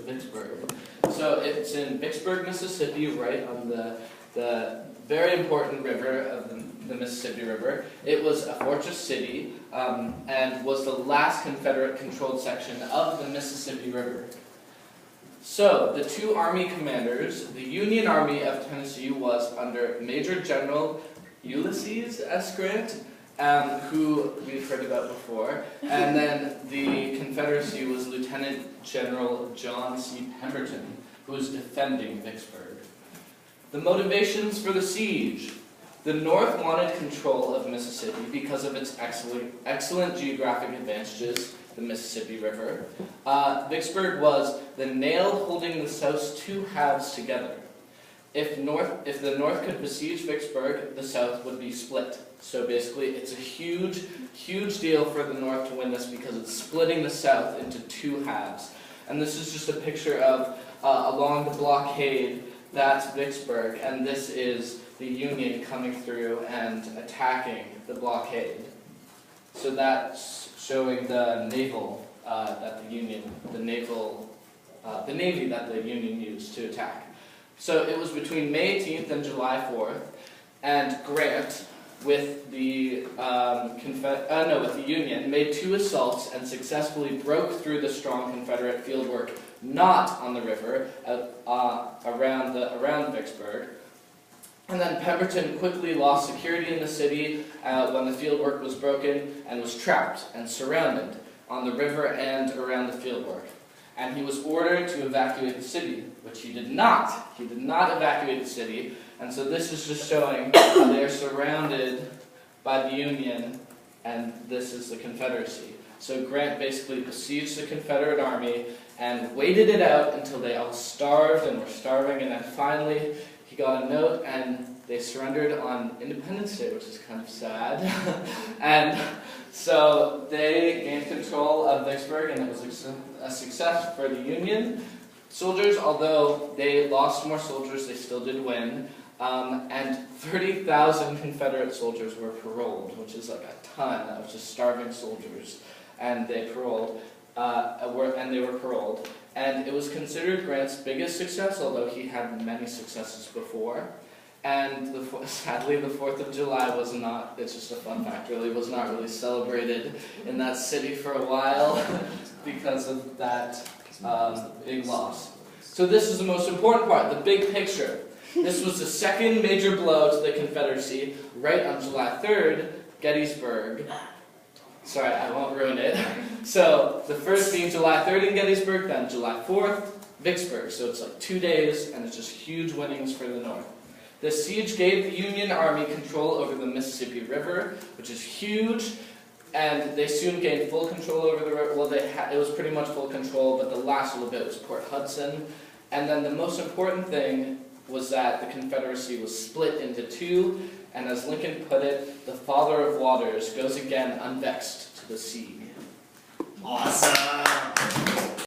Vicksburg. So it's in Vicksburg, Mississippi, right on the very important river of the Mississippi River. It was a fortress city and was the last Confederate-controlled section of the Mississippi River. So, the two Army commanders, the Union Army of Tennessee was under Major General Ulysses S. Grant, who we've heard about before, and then the Confederacy was Lieutenant General John C. Pemberton, who was defending Vicksburg. The motivations for the siege. The North wanted control of Mississippi because of its excellent geographic advantages, the Mississippi River. Vicksburg was the nail holding the South's two halves together. If the North could besiege Vicksburg, the South would be split. So basically, it's a huge, huge deal for the North to win this because it's splitting the South into two halves. And this is just a picture of along the blockade, that's Vicksburg, and this is the Union coming through and attacking the blockade. So that's showing the naval that the Navy that the Union used to attack. So it was between May 18th and July 4th, and Grant, with the Union, made two assaults and successfully broke through the strong Confederate fieldwork not on the river, around Vicksburg. And then Pemberton quickly lost security in the city when the fieldwork was broken and was trapped and surrounded on the river and around the fieldwork. And he was ordered to evacuate the city, which he did not. He did not evacuate the city. And so this is just showing how they are surrounded by the Union, and this is the Confederacy. So Grant basically besieged the Confederate Army and waited it out until they all starved and were starving, and then finally he got a note and they surrendered on Independence Day, which is kind of sad. And so they gained control of Vicksburg, and it was a success for the Union soldiers. Although they lost more soldiers, they still did win. And 30,000 Confederate soldiers were paroled, which is like a ton of just starving soldiers. And they paroled, were paroled. And it was considered Grant's biggest success, although he had many successes before. And sadly, the 4th of July was not, it's just a fun fact really, was not really celebrated in that city for a while because of that big loss. So this is the most important part, the big picture. This was the second major blow to the Confederacy, right on July 3rd, Gettysburg. Sorry, I won't ruin it. So, the first being July 3rd in Gettysburg, then July 4th, Vicksburg. So it's like 2 days, and it's just huge winnings for the North. The siege gave the Union Army control over the Mississippi River, which is huge, and they soon gained full control over the river. Well, it was pretty much full control, but the last little bit was Port Hudson. And then the most important thing was that the Confederacy was split into two, and as Lincoln put it, the father of waters goes again unvexed to the sea. Awesome!